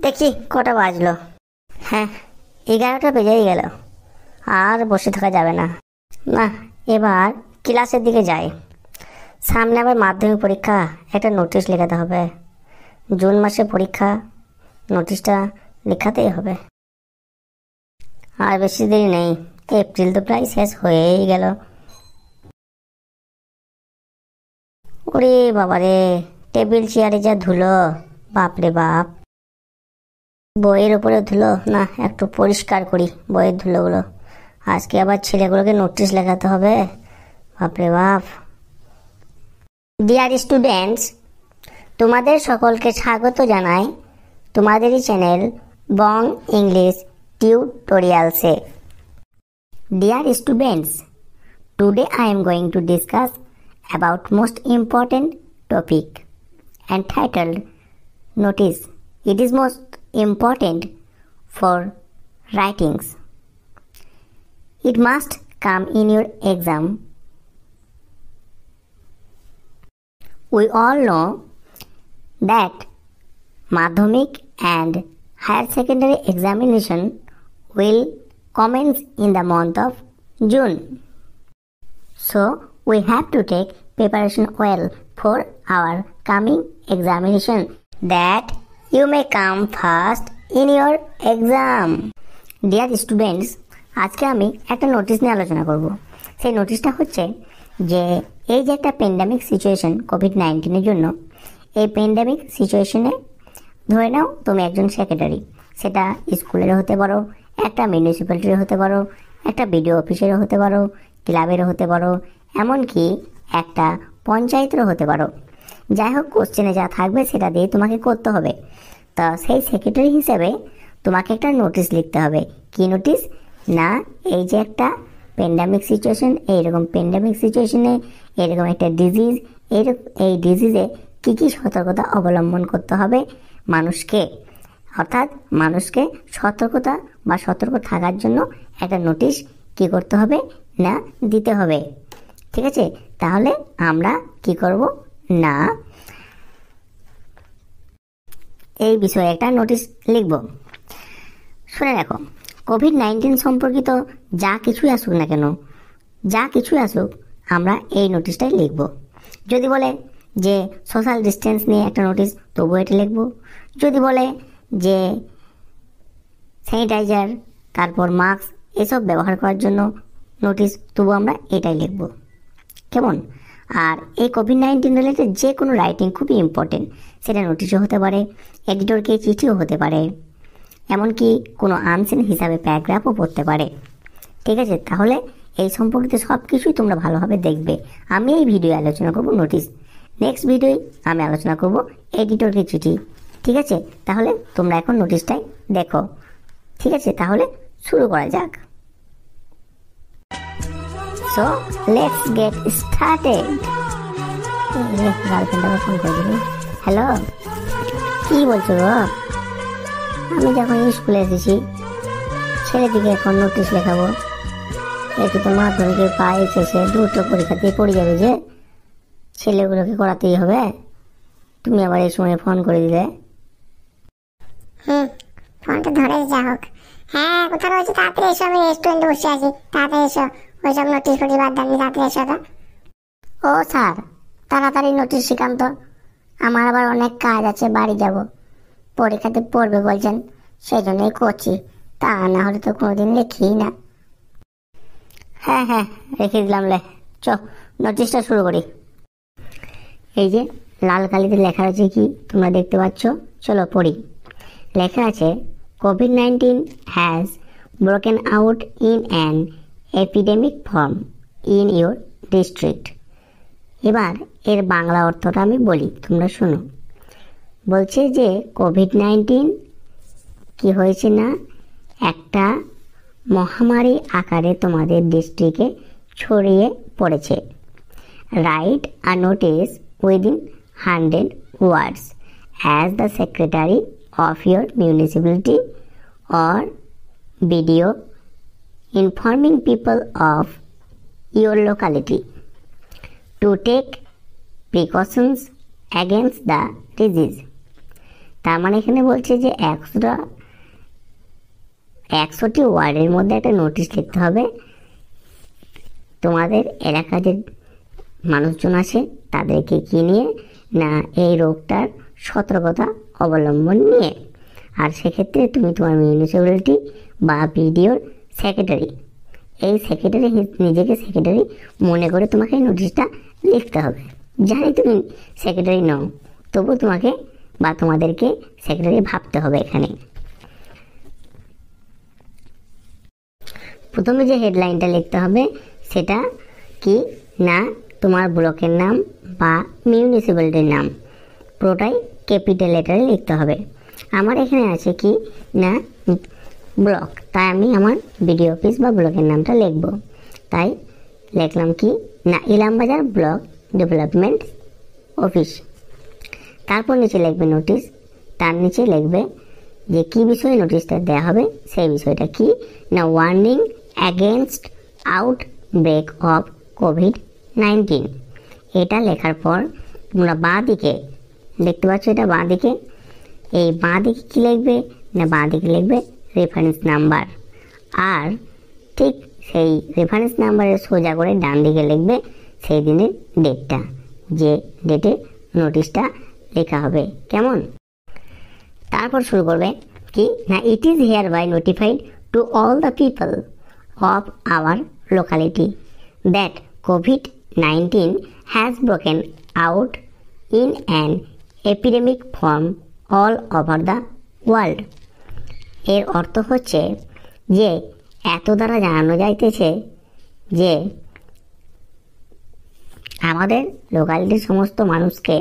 দেখি কটা বাজলো। হ্যাঁ, 11টা বেজেই গেল। আর বসে থাকা যাবে না। না, এবার ক্লাসের দিকে যাই। সামনে আবার মাধ্যমিক পরীক্ষা, একটা নোটিশ লেখাতে হবে। জুন মাসে পরীক্ষা, নোটিশটা লেখাতেই হবে। আর বেশি দেরি নেই, এপ্রিল তো প্রায় শেষ হয়েই গেল। ওরে বাবারে, টেবিল চেয়ারে যা ধুলো, বাপরে বাপ। বইয়ের উপরে ধুলো, না একটু পরিষ্কার করি বইয়ের ধুলোগুলো। আজকে আবার ছেলেগুলোকে নোটিশ লেখাতে হবে, বাপরে বাপ। ডিয়ার স্টুডেন্টস, তোমাদের সকলকে স্বাগত জানাই তোমাদেরই চ্যানেল বং ইংলিশ টিউটোরিয়ালসে। Dear students, today I am going to discuss about most important topic entitled notice. It is most important for writings. It must come in your exam. We all know that Madhyamik and higher secondary examination will commence in the month of June. So we have to take preparation well for our coming examination that you may come first in your exam. Dear students, আজকে আমি একটা notice নিয়ে আলোচনা করব। সেই নোটিশটা হচ্ছে যে এই যে একটা প্যান্ডেমিক সিচুয়েশন কোভিড-19 জন্য, এই প্যান্ডেমিক সিচুয়েশনে ধরে নাও তুমি একজন সেক্রেটারি, সেটা স্কুলেরও হতে পারো, একটা মিউনিসিপ্যালিটির হতে পারো, একটা বিডিও অফিসেরও হতে পারো, ক্লাবেরও হতে পারো, এমনকি একটা পঞ্চায়েতেরও হতে পারো। যাই হোক, কোশ্চেনে যা থাকবে সেটা দিয়ে তোমাকে করতে হবে। তা সেই সেক্রেটারি হিসেবে তোমাকে একটা নোটিশ লিখতে হবে। কি নোটিশ? না, এই যে একটা প্যান্ডেমিক সিচুয়েশন, এইরকম প্যান্ডেমিক সিচুয়েশনে এরকম একটা ডিজিজ, এই ডিজিজে কী কী সতর্কতা অবলম্বন করতে হবে মানুষকে, অর্থাৎ মানুষকে সতর্কতা বা সতর্ক থাকার জন্য একটা নোটিশ কি করতে হবে না দিতে হবে। ঠিক আছে, তাহলে আমরা কি করব না এই বিষয়ে একটা নোটিশ লিখব। শুনে রাখো, কোভিড-19 সম্পর্কিত যা কিছুই আসুক না কেন, যা কিছুই আসুক, আমরা এই নোটিশটাই লিখব। যদি বলে যে সোশ্যাল ডিস্টেন্স নিয়ে একটা নোটিশ, তবু এটা লিখব। যদি বলে যে স্যানিটাইজার, তারপর মাস্ক এসব ব্যবহার করার জন্য নোটিশ, তবু আমরা এটাই লিখব। কেমন? আর এই কোভিড-19 রিলেটেড যে কোনো রাইটিং খুবই ইম্পর্টেন্ট, সেটা নোটিশও হতে পারে, এডিটরকে চিঠিও হতে পারে, এমনকি কোনো আনসিন হিসাবে প্যারাগ্রাফও পড়তে পারে। ঠিক আছে, তাহলে এই সম্পর্কিত সব কিছুই তোমরা ভালোভাবে দেখবে। আমি এই ভিডিও আলোচনা করব নোটিশ, নেক্সট ভিডিওয় আমি আলোচনা করব এডিটরকে চিঠি। ঠিক আছে, তাহলে তোমরা এখন নোটিশটাই দেখো। ঠিক আছে, তাহলে শুরু করা যাক। So let's get started. গার্লফ্রেন্ডকে ফোন করে দিবি। হ্যালো, কি বলছো গো? আমি যখন স্কুলে এসেছি, ছেলেদিকে এখন নোটিশ লেখাবো। একটু তো মাধ্যমিকে পায়ে শেষে দুটো পরীক্ষাতেই পড়ে যাবে, যে ছেলেগুলোকে করাতেই হবে। তুমি আবার এই সময় ফোন করে দিলে। ফোনটা ধরে যা হোক। হ্যাঁ, কোথাও রয়েছে? তাড়াতাড়ি এসো, আমি রেস্টুরেন্টে বসে আছি। তাড়াতাড়ি এসো, ওইসব নোটিশ ফোটিশ বাদ দাও, তাড়াতাড়ি এসো। ও স্যার, তাড়াতাড়ি নোটিশ শিখান তো, আমার আবার অনেক কাজ আছে, বাড়ি যাব। পরীক্ষাতে পড়বে বলছেন, সেই জন্যই করছি, তা না হলে তো কোনোদিন লিখি না। হ্যাঁ হ্যাঁ, রেখে দিলাম। চ নোটিশটা শুরু করি। এই যে লাল কালিতে লেখা আছে, কি তোমরা দেখতে পাচ্ছ? চলো পড়ি। লেখা আছে, COVID-19 has broken out in an epidemic form in your district. এবার এর বাংলা অর্থটা আমি বলি, তোমরা শোনো। বলছে যে কোভিড-19 কি হয়েছে না, একটা মহামারী আকারে তোমাদের ডিস্ট্রিক্টে ছড়িয়ে পড়েছে। Write a notice within 100 words as the secretary of your municipality or BDO informing people of your locality to take precautions against the disease. তার মানে এখানে বলছে যে 100টি ওয়ার্ডের মধ্যে একটা নোটিশ লিখতে হবে। তোমাদের এলাকার যে মানুষজন আছে তাদেরকে কি নিয়ে, না এই রোগটার সতর্কতা অবলম্বন নিয়ে। আর সেক্ষেত্রে তুমি তোমার মিউনিসিপ্যালিটি বা বিডিওর সেক্রেটারি, এই সেক্রেটারি নিজেকে সেক্রেটারি মনে করে তোমাকে নোটিশটা লিখতে হবে। জানি তুমি সেক্রেটারি নও, তবু তোমাকে বা তোমাদেরকে সেক্রেটারি ভাবতে হবে। এখানে প্রথমে যে হেডলাইনটা লিখতে হবে সেটা কি, না তোমার ব্লকের নাম বা মিউনিসিপ্যালিটির নাম পুরোটাই ক্যাপিটাল লেটারে লিখতে হবে। আমার এখানে আছে কি না ব্লক, তাই আমি আমার বিডিও অফিস বা ব্লকের নামটা লিখব। তাই লিখলাম কি না ইলামবাজার ব্লক ডেভেলপমেন্ট অফিস। তারপর নিচে লিখবে নোটিশ, তার নিচে লিখবে যে কি বিষয়ে নোটিশটা দেওয়া হবে, সেই বিষয়টা কি না warning against outbreak of COVID-19. এটা লেখার পর তোমরা বাঁ দিকে দেখতে পাচ্ছ, এটা বাঁ দিকে, এই বাঁ দিকে কী লিখবে না বাঁ দিকে লিখবে রেফারেন্স নাম্বার। আর ঠিক সেই রেফারেন্স নাম্বারের সোজা করে ডান দিকে লিখবে সেই দিনের ডেটটা, যে ডেটে নোটিশটা লেখা হবে। কেমন? তারপর শুরু করবে কি না it is hereby notified to all the people of our locality that COVID-19 has broken out in an epidemic form all over the world. এর অর্থ হচ্ছে যে এত দ্বারা জানানো যাইতেছে যে আমাদের লোকালিটির সমস্ত মানুষকে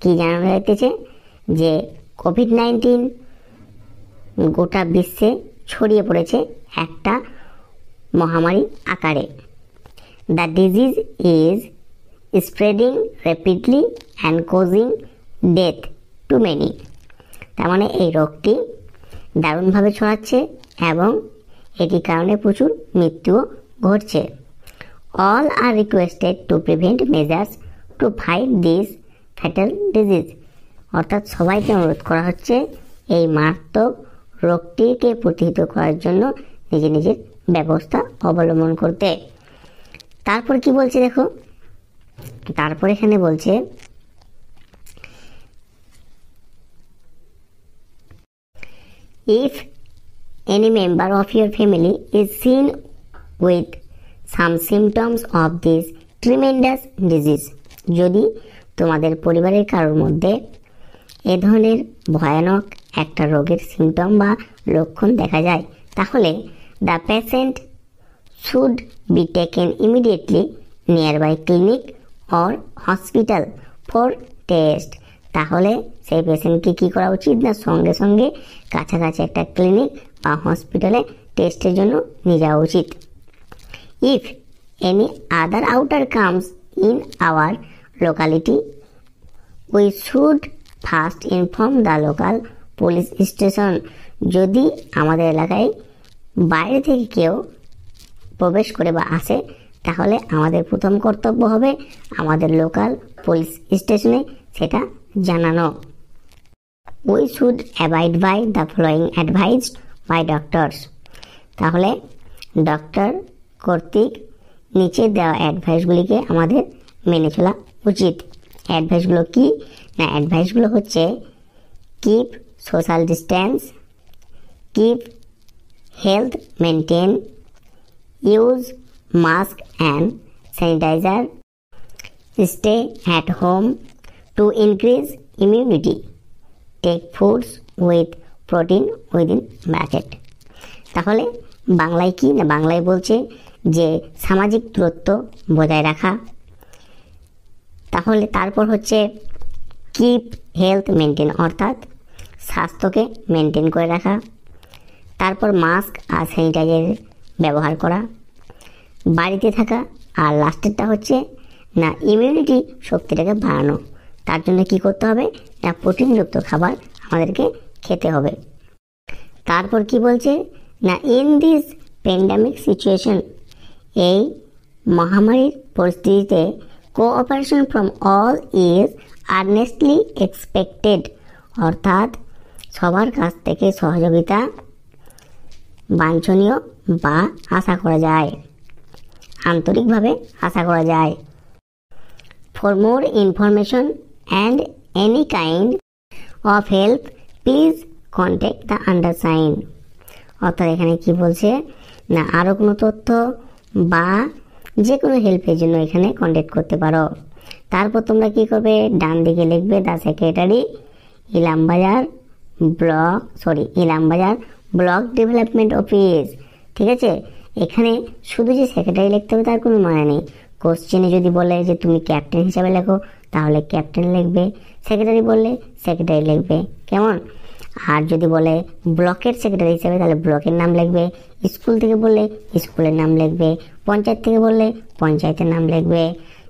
কি জানানো যাইতেছে যে COVID-19 গোটা বিশ্বে ছড়িয়ে পড়েছে একটা মহামারী আকারে। The disease is spreading rapidly and causing death to many. তার মানে এই রোগটি দারুণভাবে ছড়াচ্ছে এবং এটির কারণে প্রচুর মৃত্যুও ঘটছে। All are requested to prevent measures to fight this fatal disease. অর্থাৎ সবাইকে অনুরোধ করা হচ্ছে এই মারাত্মক রোগটিকে প্রতিহত করার জন্য নিজের নিজের ব্যবস্থা অবলম্বন করতে। তারপর কি বলছে দেখো, তারপর এখানে বলছে if any member of your family is seen with some symptoms of this tremendous disease, যদি তোমাদের পরিবারের কারোর মধ্যে এ ধরনের ভয়ানক একটা রোগের সিমটম বা লক্ষণ দেখা যায়, তাহলে the patient should be taken immediately nearby clinic or hospital for test. তাহলে সেই পেশেন্টকে কী করা উচিত না সঙ্গে সঙ্গে কাছাকাছি একটা ক্লিনিক বা হসপিটালে টেস্টের জন্য নিয়ে যাওয়া উচিত। If any other outer comes in our locality, we should first inform the local police station. যদি আমাদের এলাকায় বাইরে থেকে কেউ প্রবেশ করে বা আসে, তাহলে আমাদের প্রথম কর্তব্য হবে আমাদের লোকাল পুলিশ স্টেশনে সেটা জানানো। We should abide by the following advised by doctors. তাহলে ডক্টর কর্তৃক নিচে দেওয়া অ্যাডভাইসগুলিকে আমাদের মেনে চলা উচিত। অ্যাডভাইসগুলো কি না অ্যাডভাইসগুলো হচ্ছে keep social distance, keep health maintain, use mask and sanitizer, stay at home to increase immunity, take foods with protein within bracket. তাহলে বাংলায় কি না বাংলায় বলছে যে সামাজিক দূরত্ব বজায় রাখা। তাহলে তারপর হচ্ছে কিপ হেলথ মেনটেন, অর্থাৎ স্বাস্থ্যকে মেনটেন করে রাখা। তারপর মাস্ক আর স্যানিটাইজার ব্যবহার করা, বাড়িতে থাকা। আর লাস্টেরটা হচ্ছে না ইমিউনিটি শক্তিটাকে বাড়ানো। তার জন্য কি করতে হবে না প্রোটিনযুক্ত খাবার আমাদেরকে খেতে হবে। তারপর কি বলছে না ইন দিস প্যান্ডামিক সিচুয়েশন, এই মহামারীর পরিস্থিতিতে cooperation from all is earnestly expected, অর্থাৎ সবার কাছ থেকে সহযোগিতা বাঞ্ছনীয় বা আশা করা যায়, আন্তরিকভাবে আশা করা যায়। For more information and any kind of help please contact the undersign. অর্থাৎ এখানে কি বলছে না, আরও কোনো তথ্য বা যে কোনো হেল্পের জন্য এখানে কন্ট্যাক্ট করতে পারো। তারপর তোমরা কি করবে, ডান দিকে লিখবে the secretary Ilambazar block development office. ঠিক আছে, এখানে শুধু যে সেক্রেটারি লিখতে হবে তার কোনো মানে নেই। কোশ্চেনে যদি বলে যে তুমি ক্যাপ্টেন হিসাবে লেখো তাহলে ক্যাপ্টেন লিখবে, সেক্রেটারি বললে সেক্রেটারি লিখবে, কেমন? আর যদি বলে ব্লকের সেক্রেটারি হিসাবে তাহলে ব্লকের নাম লিখবে, স্কুল থেকে বললে স্কুলের নাম লিখবে, পঞ্চায়েত থেকে বললে পঞ্চায়েতের নাম লিখবে,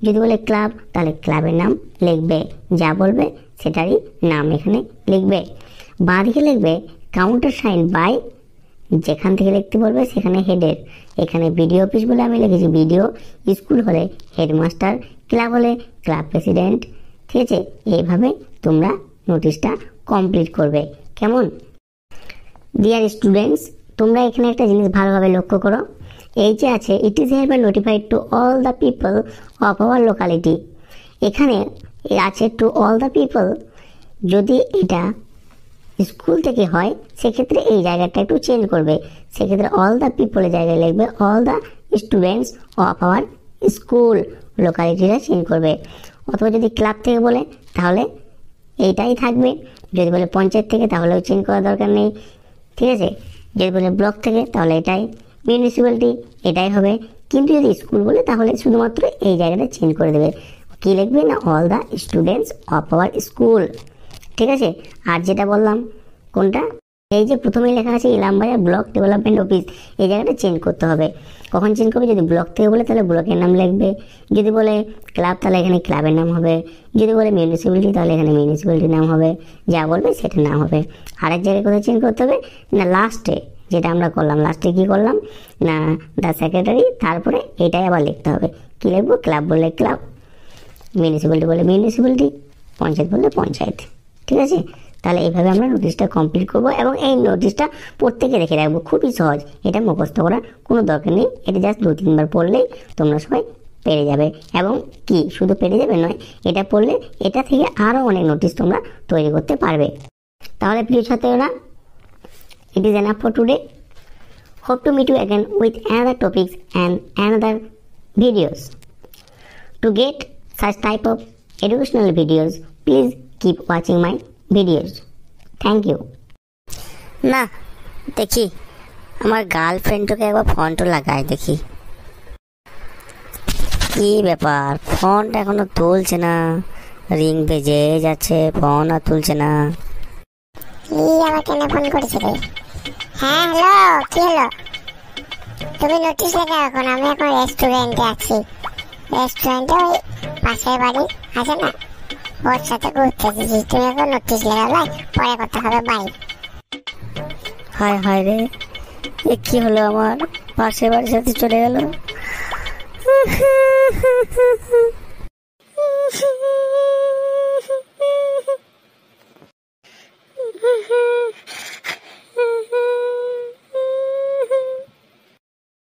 যদি বলে ক্লাব তাহলে ক্লাবের নাম লিখবে, যা বলবে সেটারই নাম এখানে লিখবে। বাঁ দিকে লিখবে কাউন্টার সাইন বাই, যেখান থেকে লিখতে বলবে সেখানে হেডের, এখানে বিডিও অফিস বলে আমি লিখেছি বিডিও, স্কুল হলে হেডমাস্টার, ক্লাব হলে ক্লাব প্রেসিডেন্ট। ঠিক আছে, এইভাবে তোমরা নোটিশটা কমপ্লিট করবে, কেমন? ডিয়ার স্টুডেন্টস, তোমরা এখানে একটা জিনিস ভালোভাবে লক্ষ্য করো, এই যে আছে it is hereby notified to all the people of our locality, এখানে আছে টু অল দ্য পিপল। যদি এটা স্কুল থেকে হয় সেক্ষেত্রে এই জায়গাটা একটু চেঞ্জ করবে, সেক্ষেত্রে অল দ্য পিপলের জায়গায় লিখবে all the students of our school, লোকালিটিটা চেঞ্জ করবে। অথবা যদি ক্লাব থেকে বলে তাহলে এইটাই থাকবে, যদি বলে পঞ্চায়েত থেকে তাহলেও চেঞ্জ করার দরকার নেই। ঠিক আছে, যদি বলে ব্লক থেকে তাহলে এটাই, মিউনিসিপ্যালিটি এটাই হবে, কিন্তু যদি স্কুল বলে তাহলে শুধুমাত্র এই জায়গাটা চেঞ্জ করে দেবে, কি লিখবে না all the students of our school. ঠিক আছে, আর যেটা বললাম কোনটা, এই যে প্রথমেই লেখা আছে ইলামবাজার ব্লক ডেভেলপমেন্ট অফিস, এই জায়গাটা চেঞ্জ করতে হবে। কখন চেঞ্জ করবে, যদি ব্লক থেকে বলে তাহলে ব্লকের নাম লিখবে, যদি বলে ক্লাব তাহলে এখানে ক্লাবের নাম হবে, যদি বলে মিউনিসিপ্যালিটি তাহলে এখানে মিউনিসিপ্যালিটির নাম হবে, যা বলবে সেটা নাম হবে। আরেক জায়গায় কোথায় চেঞ্জ করতে হবে না, লাস্টে যেটা আমরা করলাম, লাস্টে কি করলাম না দ্য সেক্রেটারি, তারপরে এটাই আবার লিখতে হবে, কি লিখবো, ক্লাব বললে ক্লাব, মিউনিসিপ্যালিটি বলে মিউনিসিপ্যালিটি, পঞ্চায়েত বললে পঞ্চায়েত। ঠিক আছে, তাহলে এইভাবে আমরা নোটিশটা কমপ্লিট করব এবং এই নোটিশটা প্রত্যেকে রেখে রাখবো, খুবই সহজ, এটা মুখস্থ করার কোনো দরকার নেই, এটা জাস্ট 2-3 বার পড়লেই তোমরা সবাই পেরে যাবে। এবং কি শুধু পেরে যাবে নয়, এটা পড়লে এটা থেকে আরও অনেক নোটিশ তোমরা তৈরি করতে পারবে। তাহলে প্রিয় ছাত্ররা, it is enough for today. Hope to meet you again with another topics and another videos. To get such type of educational videos, please keep watching my videos. Thank you. না দেখি আমার গার্লফ্রেন্ডকে একবার ফোনটা লাগাই দেখি কি ব্যাপার, ফোনটা এখনো তুলছে না, রিং বেজে যাচ্ছে, ফোন আর তুলছে না। কি আবার কেন ফোন করেছিলে? হ্যাঁ হ্যালো, কি হলো? তুমি নোটিশ লেখা এখন, আমি এখন রেস্টুরেন্টে আছি, রেস্টুরেন্টে ওই পাশের বাড়ি আছে না, ওর সাথে ঘুরতে দিচ্ছি, তুমি এখন নোটিশ লেখা, লাই পরে কথা হবে, বাই। হায় হায় রে, এ কি হলো, আমার পাশের বাড়ির সাথে চলে গেল।